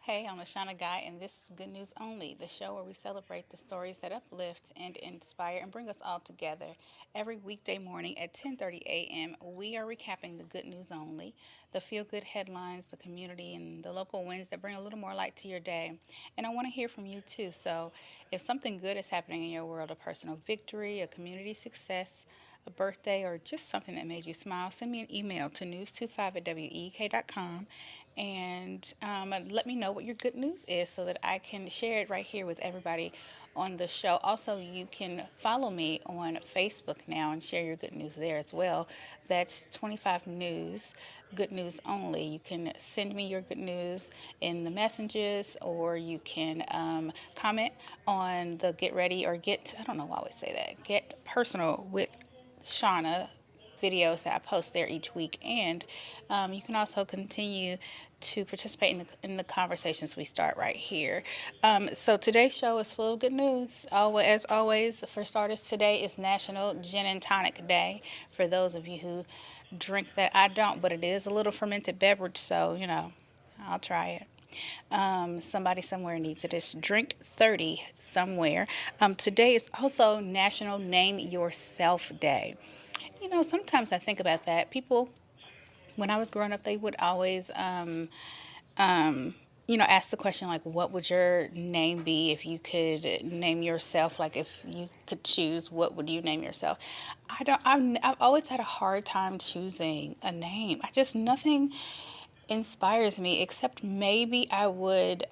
Hey, I'm Lashana Guy, and this is Good News Only, the show where we celebrate the stories that uplift and inspire and bring us all together. Every weekday morning at 10:30 a.m., we are recapping the good news only, the feel-good headlines, the community, and the local wins that bring a little more light to your day. And I want to hear from you too. So, if something good is happening in your world, a personal victory, a community success, a birthday, or just something that made you smile, send me an email to news25 at week.com and let me know what your good news is so that I can share it right here with everybody on the show. Also, you can follow me on Facebook now and share your good news there as well. That's 25 News, Good News Only. You can send me your good news in the messages, or you can comment on the Get Ready or Get, I don't know why I always say that, Get Personal with Shauna videos that I post there each week. And you can also continue to participate in the conversations we start right here. So today's show is full of good news. As always, for starters, today is National Gin and Tonic Day. For those of you who drink that, I don't, but it is a little fermented beverage, so I'll try it. Somebody somewhere needs it. It's Drink 30 somewhere. Today is also National Name Yourself Day. Sometimes I think about that. People, when I was growing up, they would always, ask the question, like, what would your name be if you could name yourself? Like, if you could choose, what would you name yourself? I've always had a hard time choosing a name. Nothing inspires me, except maybe I would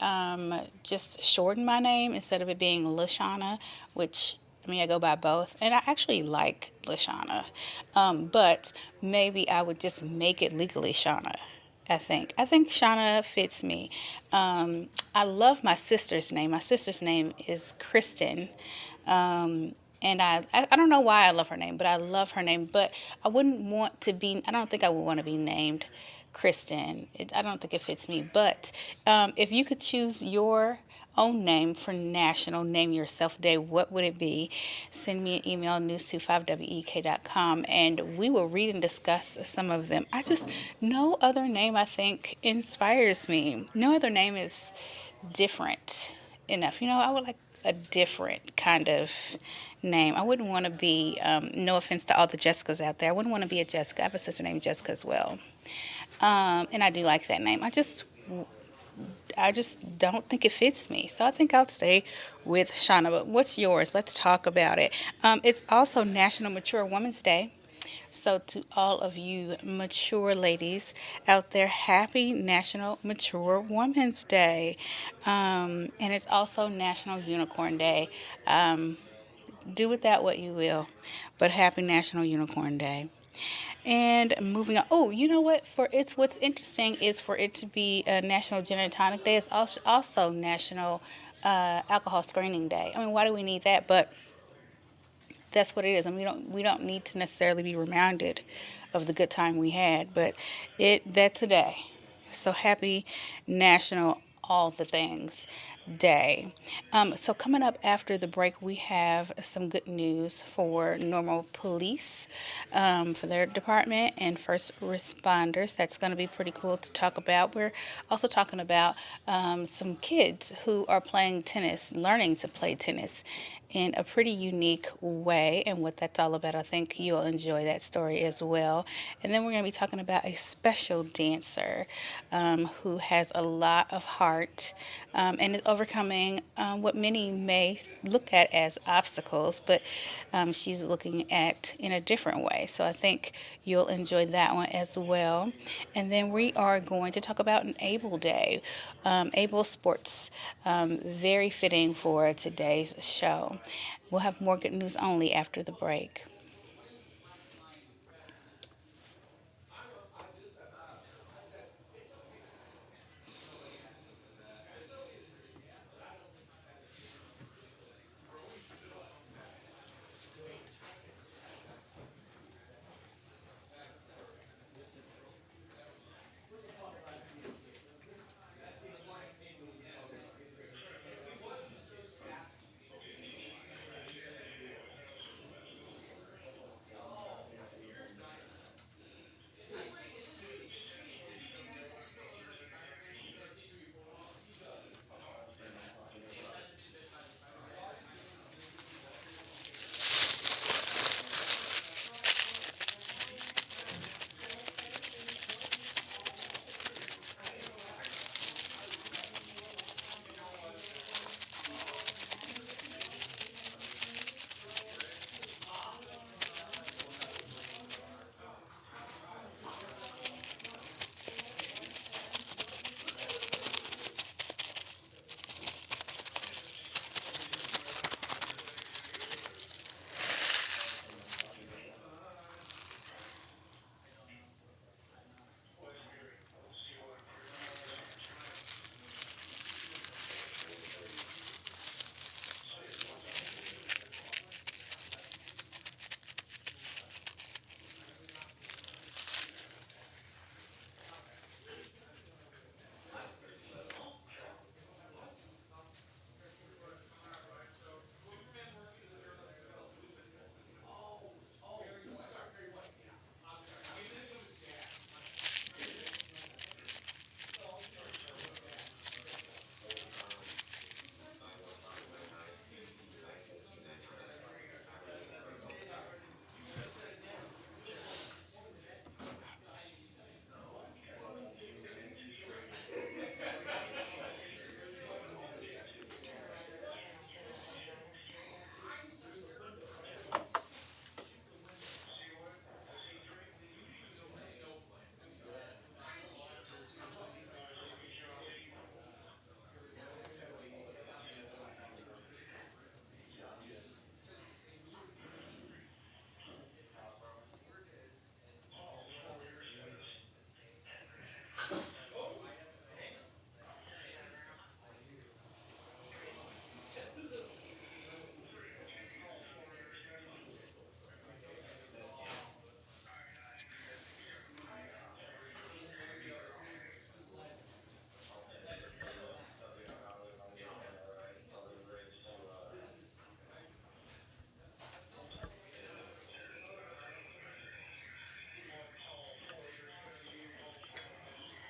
just shorten my name instead of it being Lashana, which I mean, I go by both, and I actually like Lashana, but maybe I would just make it legally Shauna. I think Shauna fits me. I love my sister's name. My sister's name is Kristen. And I don't know why I love her name, but I love her name. But I don't think I would want to be named Kristen. I don't think it fits me. But if you could choose your own name for National Name Yourself Day, what would it be? Send me an email, news25week.com, and we will read and discuss some of them. No other name I think inspires me. No other name is different enough. I would like a different kind of name. I wouldn't want to be, no offense to all the Jessicas out there, I wouldn't want to be a Jessica. I have a sister named Jessica as well. And I do like that name. I just don't think it fits me. So I think I'll stay with Shauna. But what's yours? Let's talk about it. It's also National Mature Women's Day. So to all of you mature ladies out there, happy National Mature Women's Day. And it's also National Unicorn Day. Do with that what you will, but happy National Unicorn Day. And moving on. Oh, you know what? What's interesting is for it to be a National Gin and Tonic Day. It's also National Alcohol Screening Day. I mean, why do we need that? But that's what it is. And we don't need to necessarily be reminded of the good time we had, but that's a day. So happy National All the Things Day. So coming up after the break, we have some good news for normal police, for their department and first responders. That's going to be pretty cool to talk about. We're also talking about some kids who are playing tennis, learning to play tennis in a pretty unique way, and what that's all about. I think you'll enjoy that story as well. And then we're going to be talking about a special dancer who has a lot of heart and is overcoming what many may look at as obstacles, but she's looking at in a different way. So I think you'll enjoy that one as well. And then we are going to talk about an Able Day, Able Sports, very fitting for today's show. We'll have more good news only after the break.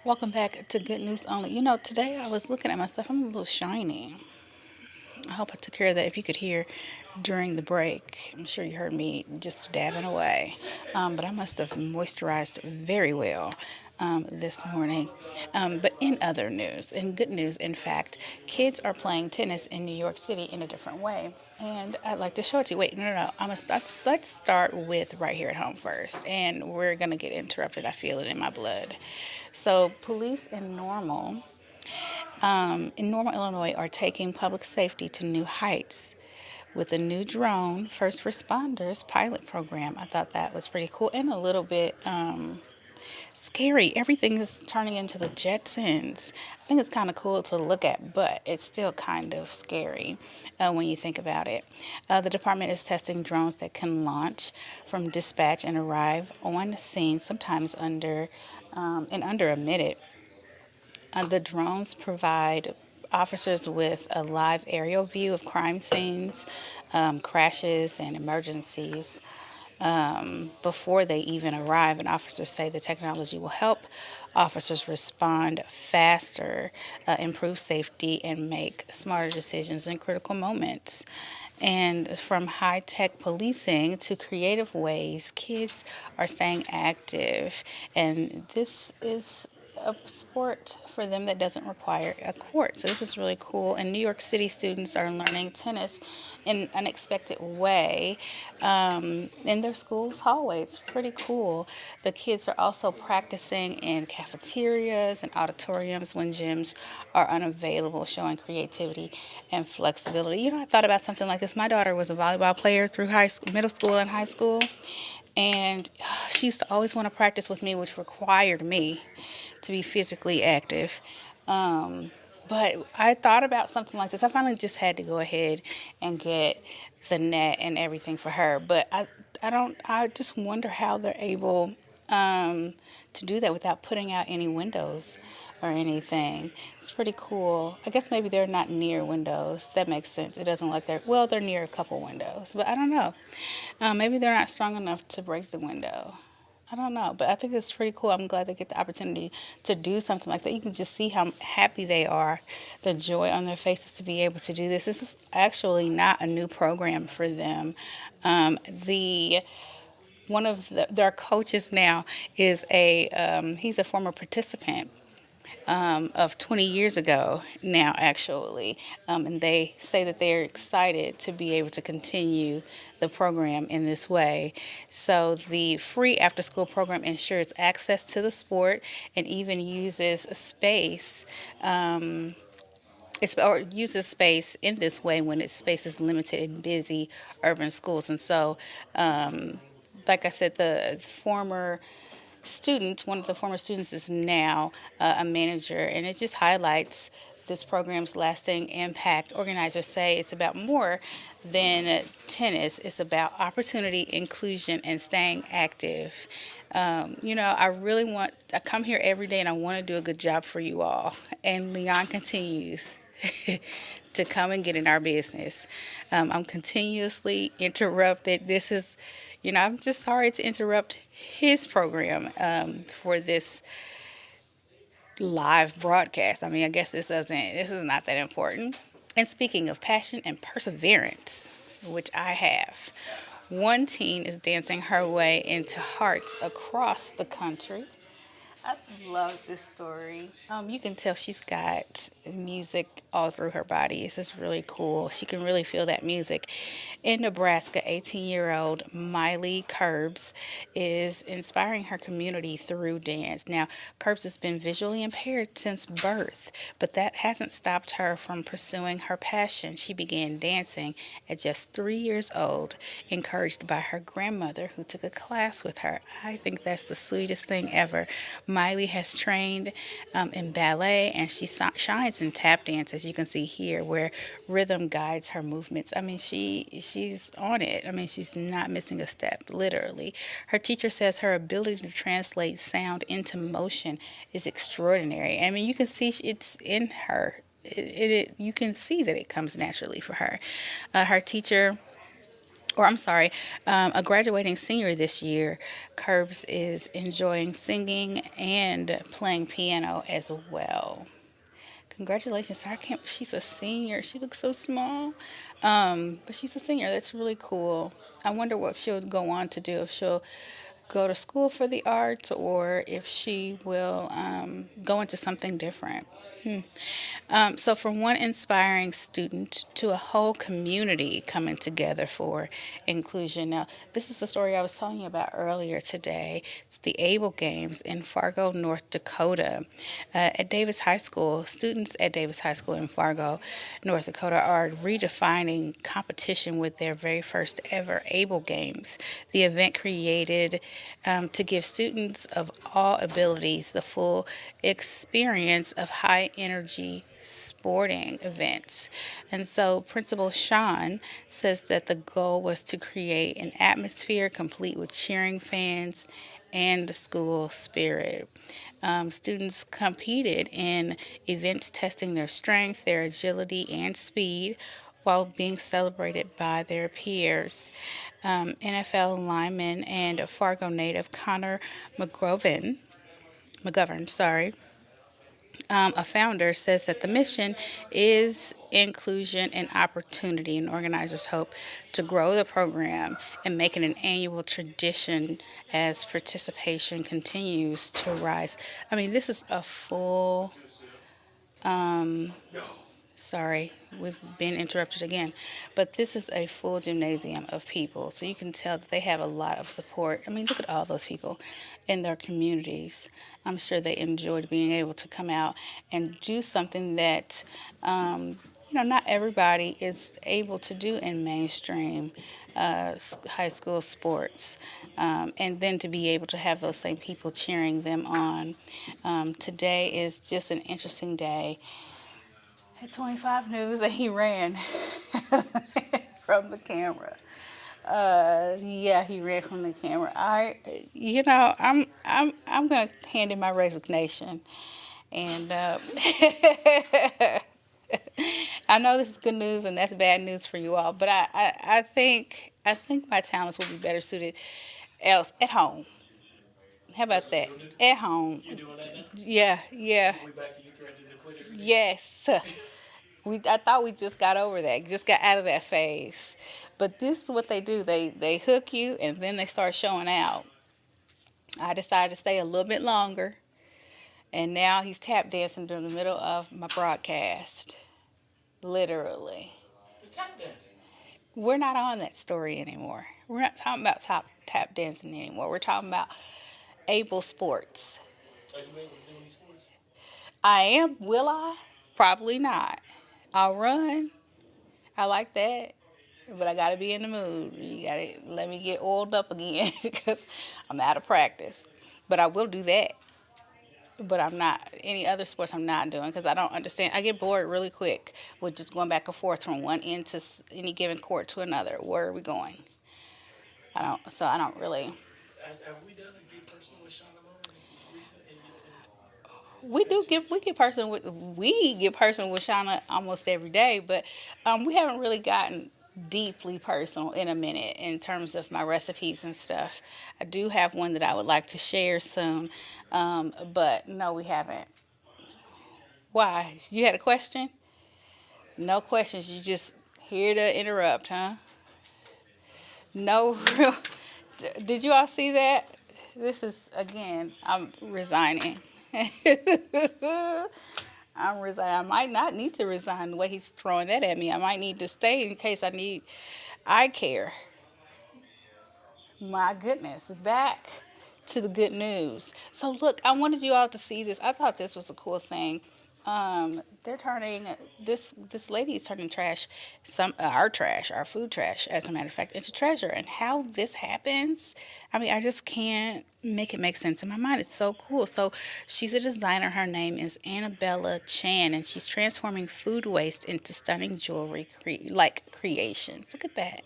Welcome back to Good News Only. You know, today I was looking at myself. I'm a little shiny. I hope I took care of that. If you could hear during the break, I'm sure you heard me just dabbing away. But I must have moisturized very well this morning. But in other news, in good news, in fact, kids are playing tennis in New York City in a different way. And I'd like to show it to you. Wait, no. Let's start with right here at home first. And we're going to get interrupted. I feel it in my blood. So, police in Normal, Illinois, are taking public safety to new heights with a new drone first responders pilot program. I thought that was pretty cool and a little bit scary. Everything is turning into the Jetsons. I think it's kind of cool to look at, but it's still kind of scary when you think about it. The department is testing drones that can launch from dispatch and arrive on scene, sometimes in under a minute. The drones provide officers with a live aerial view of crime scenes, crashes, and emergencies before they even arrive. And officers say the technology will help officers respond faster, improve safety, and make smarter decisions in critical moments. And from high tech policing to creative ways, kids are staying active. And this is a sport for them that doesn't require a court. So this is really cool. And New York City students are learning tennis in an unexpected way in their school's hallway. It's pretty cool. The kids are also practicing in cafeterias and auditoriums when gyms are unavailable, showing creativity and flexibility. You know, I thought about something like this. My daughter was a volleyball player through high school, middle school and high school. And she used to always want to practice with me, which required me to be physically active. But I thought about something like this. I finally just had to go ahead and get the net and everything for her. But I just wonder how they're able to do that without putting out any windows or anything. It's pretty cool. I guess maybe they're not near windows. That makes sense. It doesn't look they're near a couple windows, but I don't know. Maybe they're not strong enough to break the window. I don't know, but I think it's pretty cool. I'm glad they get the opportunity to do something like that. You can just see how happy they are, the joy on their faces to be able to do this. This is actually not a new program for them. The One of their coaches now is he's a former participant of 20 years ago now, actually. And they say that they're excited to be able to continue the program in this way. So the free after school program ensures access to the sport and even uses space. Or uses space in this way when its space is limited in busy urban schools. And so, like I said, one of the former students is now a manager, and it just highlights this program's lasting impact. Organizers say it's about more than tennis. It's about opportunity, inclusion, and staying active. I come here every day and I want to do a good job for you all. And Leon continues to come and get in our business. I'm continuously interrupted. I'm just sorry to interrupt his program for this live broadcast. I mean, I guess this is not that important. And speaking of passion and perseverance, which I have, one teen is dancing her way into hearts across the country. I love this story. You can tell she's got music all through her body. It's just really cool. She can really feel that music. In Nebraska, 18-year-old Miley Curbs is inspiring her community through dance. Now, Curbs has been visually impaired since birth, but that hasn't stopped her from pursuing her passion. She began dancing at just 3 years old, encouraged by her grandmother who took a class with her. I think that's the sweetest thing ever. Miley has trained in ballet, and she shines in tap dance, as you can see here, where rhythm guides her movements. I mean, she's on it. I mean, she's not missing a step, literally. Her teacher says her ability to translate sound into motion is extraordinary. I mean, you can see it's in her. You can see that it comes naturally for her. Her teacher or I'm sorry, a graduating senior this year. Curbs is enjoying singing and playing piano as well. Congratulations to her. I can't, she's a senior. She looks so small. But she's a senior. That's really cool. I wonder what she'll go on to do, if she'll go to school for the arts or if she will go into something different. So, from one inspiring student to a whole community coming together for inclusion. Now, this is the story I was telling you about earlier today. It's the ABLE Games in Fargo, North Dakota. At Davis High School, students at Davis High School in Fargo, North Dakota are redefining competition with their very first ever ABLE Games. The event created to give students of all abilities the full experience of high energy sporting events. And so Principal Sean says that the goal was to create an atmosphere complete with cheering fans and the school spirit. Students competed in events testing their strength, their agility, and speed while being celebrated by their peers. NFL lineman and Fargo native Connor McGovern, sorry, a founder, says that the mission is inclusion and opportunity, and organizers hope to grow the program and make it an annual tradition as participation continues to rise. I mean, this is a full, sorry, we've been interrupted again, but this is a full gymnasium of people, so you can tell that they have a lot of support. I mean, look at all those people in their communities. I'm sure they enjoyed being able to come out and do something that, not everybody is able to do in mainstream high school sports. And then to be able to have those same people cheering them on. Today is just an interesting day. At 25 News, that he ran from the camera. Yeah, he ran from the camera. I'm gonna hand in my resignation, and I know this is good news and that's bad news for you all, but I think my talents will be better suited else at home. How about that? At home. Yeah, yeah. Yes. I thought we just got over that, just got out of that phase. But this is what they do. They hook you and then they start showing out. I decided to stay a little bit longer, and now he's tap dancing during the middle of my broadcast. Literally. It's tap dancing. We're not on that story anymore. We're not talking about tap dancing anymore. We're talking about able sports. Are you able to do any sports? I am. Will I? Probably not. I'll run. I like that. But I got to be in the mood. You got to let me get oiled up again because I'm out of practice. But I will do that. But I'm not, any other sports I'm not doing because I don't understand. I get bored really quick with just going back and forth from one end to any given court to another. Where are we going? I don't really. Have we done a Get Personal with Shauna recently? We get personal with Shauna almost every day, but we haven't really gotten deeply personal in a minute in terms of my recipes and stuff. I do have one that I would like to share soon, but no, we haven't. Why? You had a question? No questions. You just here to interrupt, huh? No real. Did you all see that? This is again. I'm resigning. I'm resigning. I might not need to resign the way he's throwing that at me. I might need to stay in case I need eye care. My goodness. Back to the good news. So look, I wanted you all to see this. I thought this was a cool thing. They're turning this lady is turning trash, our food trash, as a matter of fact, into treasure. And how this happens, I mean, I just can't make it make sense in my mind. It's so cool. So she's a designer. Her name is Annabella Chan, and she's transforming food waste into stunning jewelry creations. Look at that.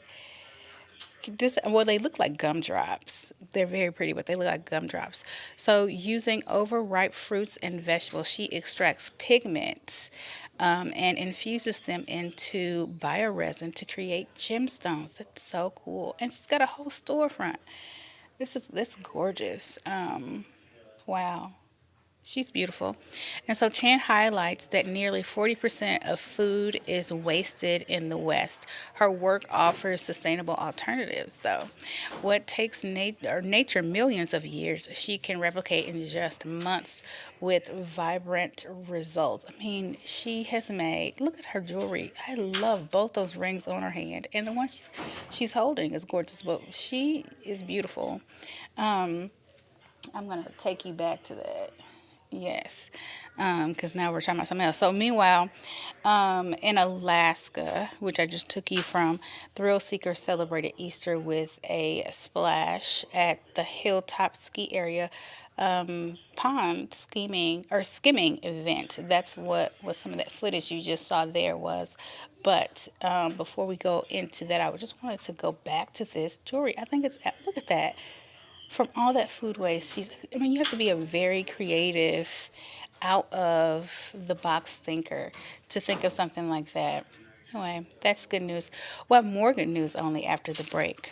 Well, they look like gumdrops. They're very pretty, but they look like gumdrops. So, using overripe fruits and vegetables, she extracts pigments and infuses them into bioresin to create gemstones. That's so cool. And she's got a whole storefront. That's gorgeous. Wow. She's beautiful. And so Chan highlights that nearly 40% of food is wasted in the West. Her work offers sustainable alternatives, though. What takes nature millions of years, she can replicate in just months with vibrant results. I mean, she has made, look at her jewelry. I love both those rings on her hand. And the one she's holding is gorgeous, but she is beautiful. I'm going to take you back to that. Yes, because now we're talking about something else. So, meanwhile, in Alaska, which I just took you from, thrill seekers celebrated Easter with a splash at the hilltop ski area pond skimming event. That's what some of that footage you just saw there was. But before we go into that, I just wanted to go back to this jewelry. I think it's look at that from all that food waste. I mean, you have to be a very creative, out of the box thinker to think of something like that. Anyway, that's good news. We'll have more good news only after the break.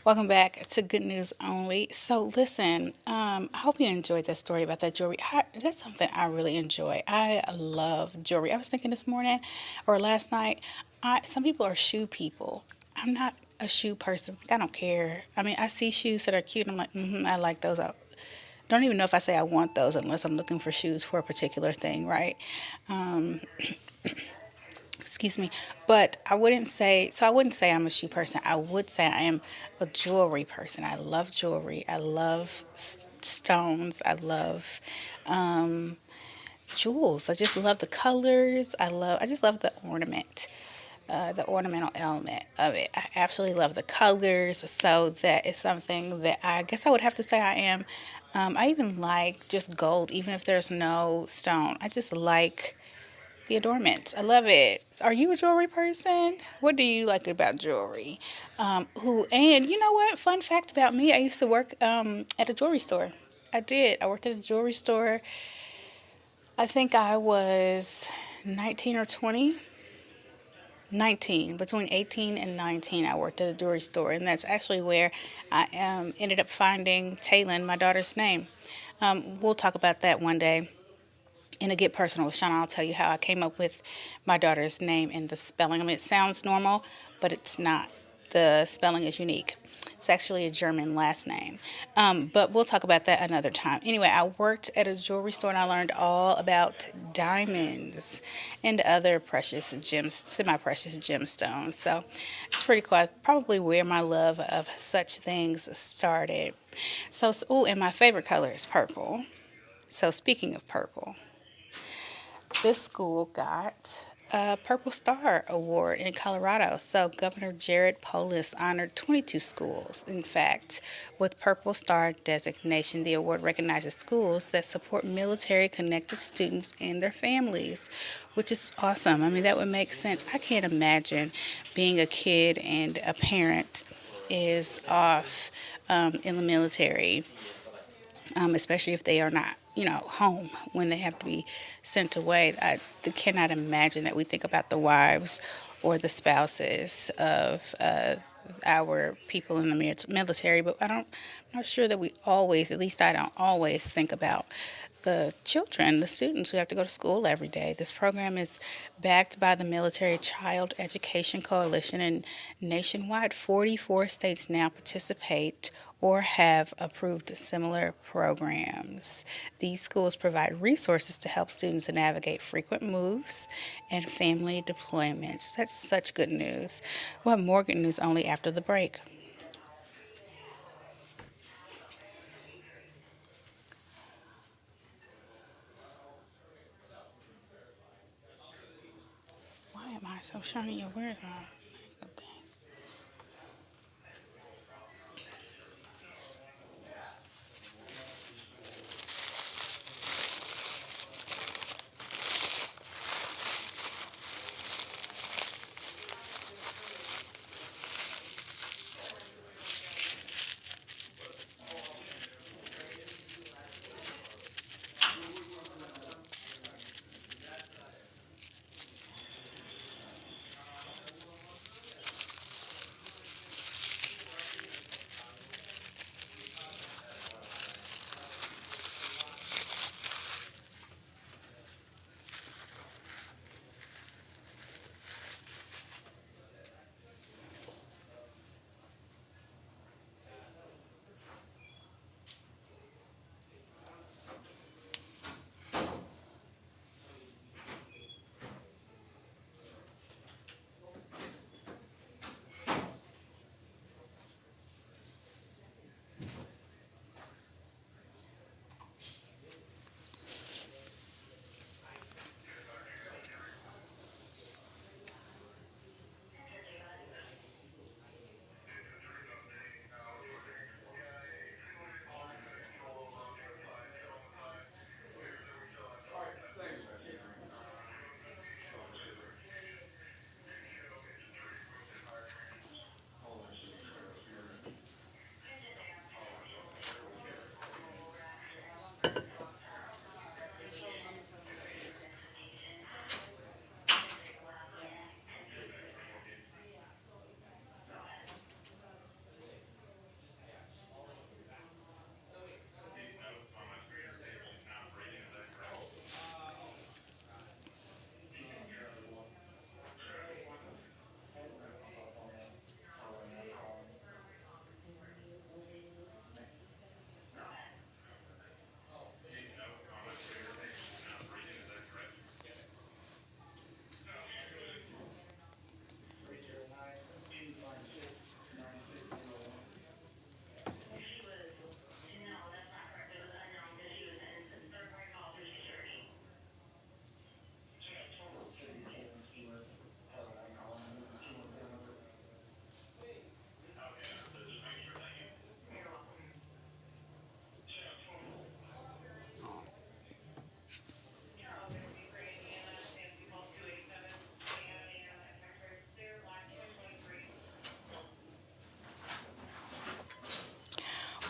Welcome back to Good News Only. So, listen, I hope you enjoyed that story about that jewelry. That's something I really enjoy. I love jewelry. I was thinking this morning or last night, some people are shoe people. I'm not a shoe person. Like, I don't care. I mean, I see shoes that are cute. I'm like, I like those. I don't even know if I say I want those unless I'm looking for shoes for a particular thing, right? Um, Excuse me. But I wouldn't say, so I wouldn't say I'm a shoe person. I would say I am a jewelry person. I love jewelry. I love stones. I love jewels. I just love the colors. I just love the ornamental element of it. I absolutely love the colors. So that is something that I guess I would have to say I am. I even like just gold, even if there's no stone. I just like the adornments. I love it. Are you a jewelry person? What do you like about jewelry? And you know what? Fun fact about me: I used to work at a jewelry store. I did. I worked at a jewelry store. I think I was 19 or 20. 19, between 18 and 19, I worked at a jewelry store, and that's actually where I ended up finding Taylin, my daughter's name. We'll talk about that one day. And to get personal with Shauna, I'll tell you how I came up with my daughter's name and the spelling. I mean, it sounds normal, but it's not. The spelling is unique. It's actually a German last name. But we'll talk about that another time. Anyway, I worked at a jewelry store and I learned all about diamonds and other precious gems, semi precious gemstones. So it's pretty cool. Probably where my love of such things started. Oh, and my favorite color is purple. So speaking of purple, this school got a Purple Star Award in Colorado. So Governor Jared Polis honored 22 schools, in fact, with Purple Star designation. The award recognizes schools that support military connected students and their families, which is awesome. I mean, that would make sense. I can't imagine being a kid and a parent is off in the military, especially if they are not, home when they have to be sent away. I cannot imagine that we think about the wives or the spouses of our people in the military, but I'm not sure that we always, at least I don't always think about the children, the students who have to go to school every day. This program is backed by the Military Child Education Coalition, and nationwide, 44 states now participate or have approved similar programs. These schools provide resources to help students navigate frequent moves and family deployments. That's such good news. We'll have more good news only after the break. Why am I so shiny? Where's my thing?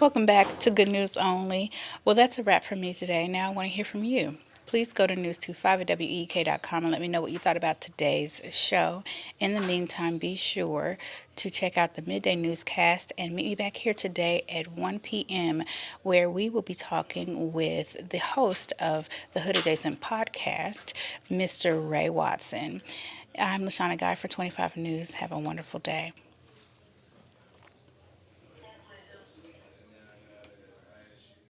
Welcome back to Good News Only. Well, that's a wrap for me today. Now I want to hear from you. Please go to news25 at week.com and let me know what you thought about today's show. In the meantime, be sure to check out the midday newscast and meet me back here today at 1 p.m., where we will be talking with the host of the Hood Adjacent podcast, Mr. Ray Watson. I'm LaShawna Guy for 25 News. Have a wonderful day.